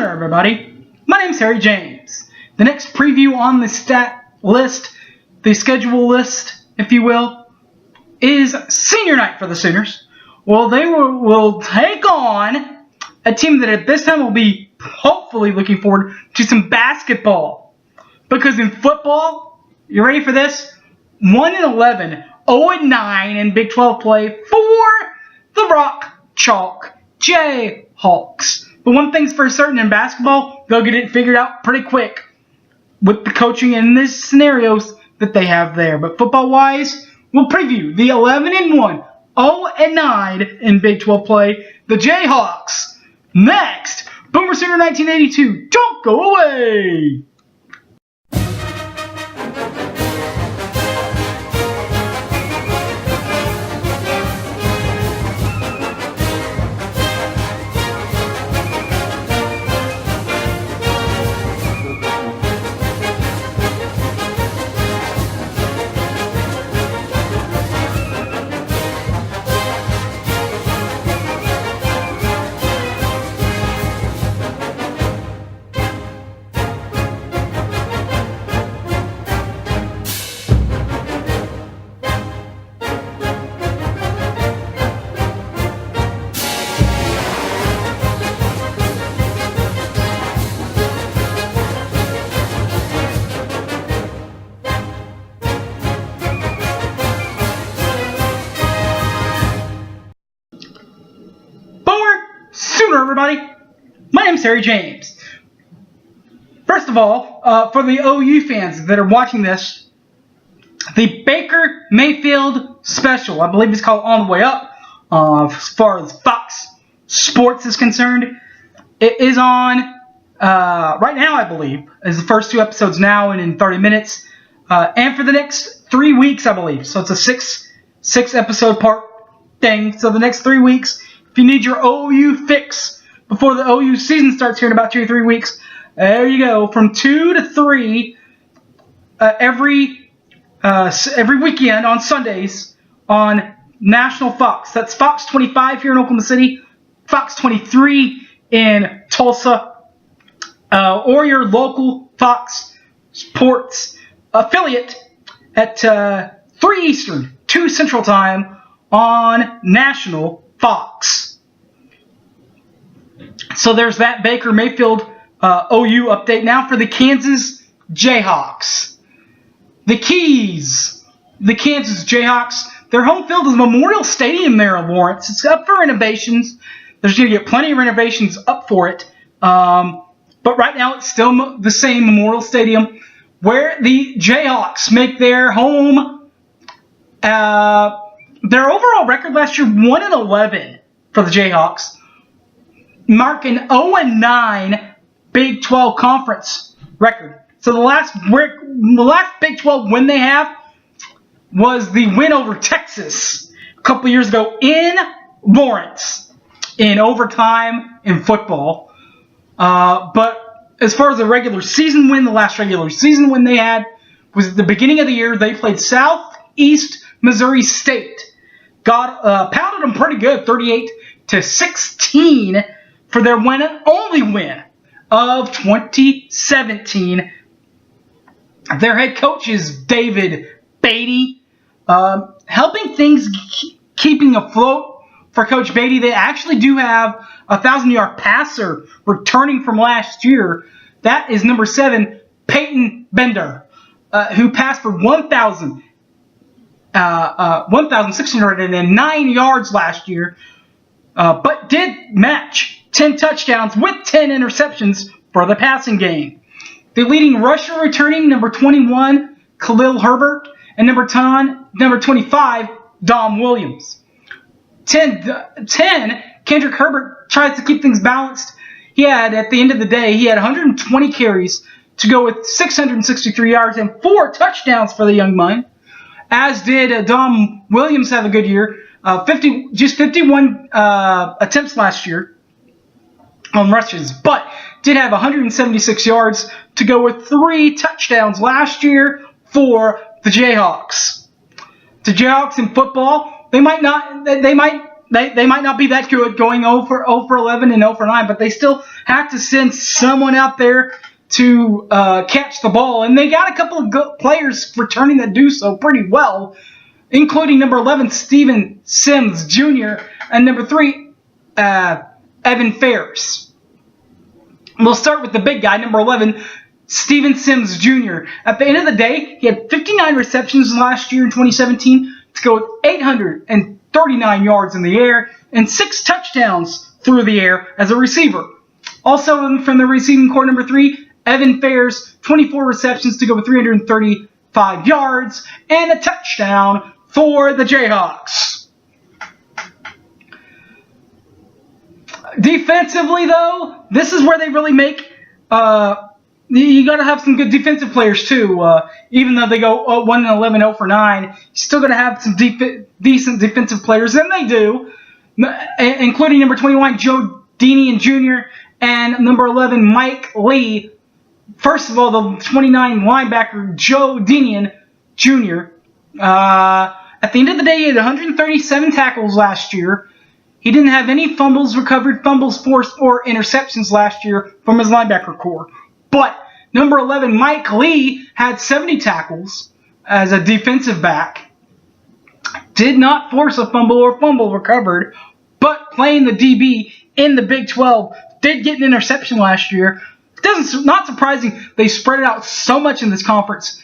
Sooner, everybody. My name's Harry James. The next preview on the stat list, the schedule list, if you will, is senior night for the Sooners. Well, they will take on a team that at this time will be hopefully looking forward to some basketball. Because in football, you ready for this? 1-11, 0-9 in Big 12 play for the Rock Chalk Jayhawks. But one thing's for certain in basketball, they'll get it figured out pretty quick with the coaching and the scenarios that they have there. But football-wise, we'll preview the 11-1, 0-9 in Big 12 play, the Jayhawks. Next, Boomer Sooner 1982. Don't go away! Everybody, my name's Harry James. First of all, for the OU fans that are watching this, the Baker Mayfield special, I believe it's called On the Way Up, as far as Fox Sports is concerned, it is on right now, I believe, is the first 2 episodes now and in 30 minutes, and for the next 3 weeks, I believe. So it's a six episode part thing. So the next 3 weeks, if you need your OU fix before the OU season starts here in about 2 or 3 weeks, there you go. From 2 to 3 every weekend on Sundays on National Fox. That's Fox 25 here in Oklahoma City, Fox 23 in Tulsa, or your local Fox Sports affiliate at 3 Eastern, 2 Central Time on National Fox. So there's that Baker Mayfield OU update. Now for the Kansas Jayhawks. The Keys. The Kansas Jayhawks. Their home field is Memorial Stadium there in Lawrence. It's up for renovations. There's going to get plenty of renovations up for it. But right now it's still the same Memorial Stadium where the Jayhawks make their home. Their overall record last year, 1-11 for the Jayhawks. Marking 0-9 Big 12 conference record. So the last Big 12 win they have was the win over Texas a couple years ago in Lawrence in overtime in football. But as far as the regular season win, the last regular season win they had was at the beginning of the year. They played Southeast Missouri State. Pounded them pretty good, 38-16. For their only win of 2017. Their head coach is David Beatty. Helping things keeping afloat for Coach Beatty. They actually do have a 1,000-yard passer returning from last year. That is number 7, Peyton Bender, who passed for 1,609 yards last year, but did match 10 touchdowns with 10 interceptions for the passing game. The leading rusher returning, number 21, Khalil Herbert, and number 25, Dom Williams. 10, Kendrick Herbert tries to keep things balanced. At the end of the day, he had 120 carries to go with 663 yards and 4 touchdowns for the young man. As did Dom Williams have a good year. 51 attempts last year on rushes, but did have 176 yards to go with 3 touchdowns last year for the Jayhawks. The Jayhawks in football, they might they might not be that good going 0 for 11 and 0 for 9, but they still have to send someone out there to catch the ball. And they got a couple of good players returning that do so pretty well, including number 11, Steven Sims Jr., and number 3, Evan Ferris. We'll start with the big guy, number 11, Steven Sims Jr. At the end of the day, he had 59 receptions last year in 2017 to go with 839 yards in the air and 6 touchdowns through the air as a receiver. Also from the receiving core, number 3, Evan Ferris, 24 receptions to go with 335 yards and a touchdown for the Jayhawks. Defensively, though, this is where they really make... you got to have some good defensive players, too. Even though they go 1 and 11, 0 for 9, you still got to have some decent defensive players, and they do, including number 21, Joe Dinian Jr., and number 11, Mike Lee. First of all, the 29 linebacker, Joe Dinian Jr. At the end of the day, he had 137 tackles last year. He didn't have any fumbles recovered, fumbles forced, or interceptions last year from his linebacker core. But number 11, Mike Lee, had 70 tackles as a defensive back. Did not force a fumble or fumble recovered, but playing the DB in the Big 12, did get an interception last year. Not surprising, they spread it out so much in this conference.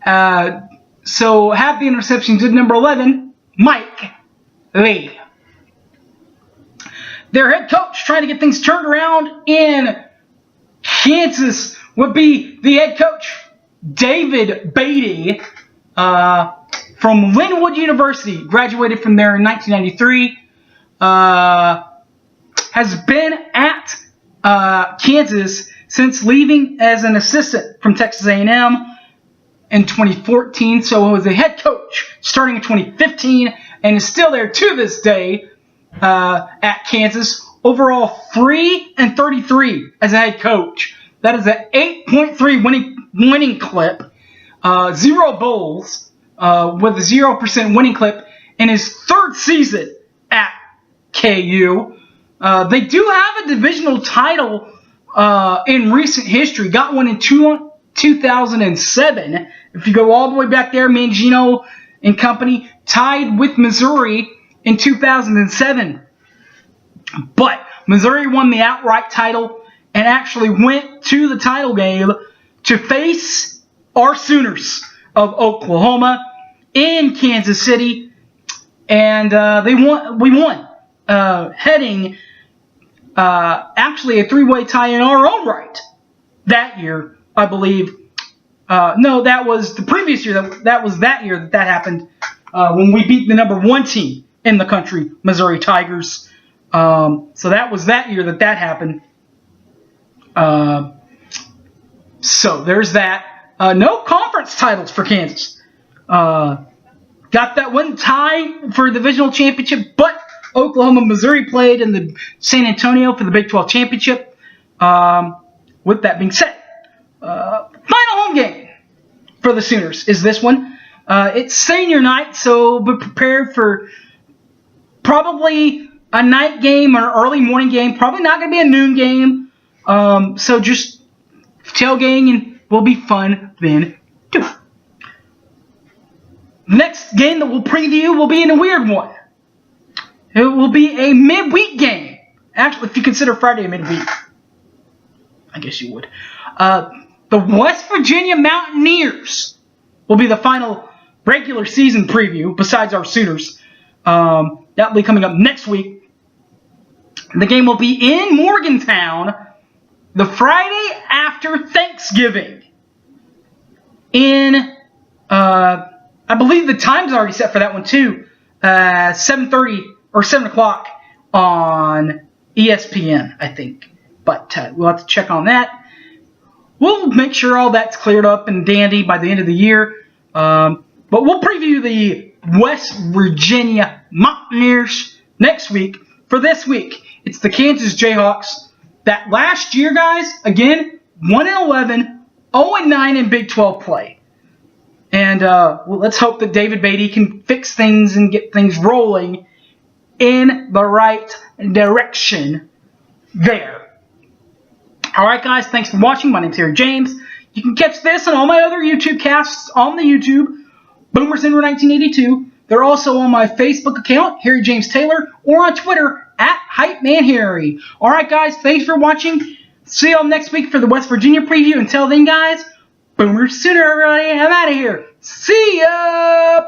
So half the interceptions did number 11, Mike Lee. Their head coach trying to get things turned around in Kansas would be the head coach, David Beatty, from Linwood University. Graduated from there in 1993. Has been at Kansas since leaving as an assistant from Texas A&M in 2014. So he was a head coach starting in 2015 and is still there to this day at Kansas. Overall, 3-33 as a head coach. That is an 8.3 winning clip. 0 bowls with a 0% winning clip in his 3rd season at KU. They do have a divisional title in recent history. Got one in 2007. If you go all the way back there, Mangino and company tied with Missouri in 2007. But Missouri won the outright title and actually went to the title game to face our Sooners of Oklahoma in Kansas City. And we won. Heading actually a 3-way tie in our own right that year, I believe. No, that was the previous year. That was that year that happened when we beat the number 1 team in the country, Missouri Tigers. So that was that year that happened. So there's that. No conference titles for Kansas. Got that one tie for the divisional championship, but Oklahoma and Missouri played in the San Antonio for the Big 12 championship. With that being said, final home game for the Sooners is this one. It's senior night, so be prepared for probably a night game or an early morning game. Probably not going to be a noon game. So just tailgating and will be fun then too. The next game that we'll preview will be in a weird one. It will be a midweek game. Actually, if you consider Friday a midweek. I guess you would. The West Virginia Mountaineers will be the final regular season preview, besides our Sooners. That will be coming up next week. The game will be in Morgantown the Friday after Thanksgiving. I believe the time's already set for that one too. 7:30 or 7 o'clock on ESPN, I think. But we'll have to check on that. We'll make sure all that's cleared up and dandy by the end of the year. But we'll preview the West Virginia Mountaineers next week. For this week, it's the Kansas Jayhawks. That last year, guys, again, 1-11, 0-9 in Big 12 play. And let's hope that David Beatty can fix things and get things rolling in the right direction there. Alright guys, thanks for watching. My name's Harry James. You can catch this and all my other YouTube casts on the YouTube, Boomer Center 1982. They're also on my Facebook account, Harry James Taylor, or on Twitter, @HypeManHarry. Alright guys, thanks for watching. See y'all next week for the West Virginia preview. Until then guys, Boomer Sooner everybody. I'm out of here. See ya!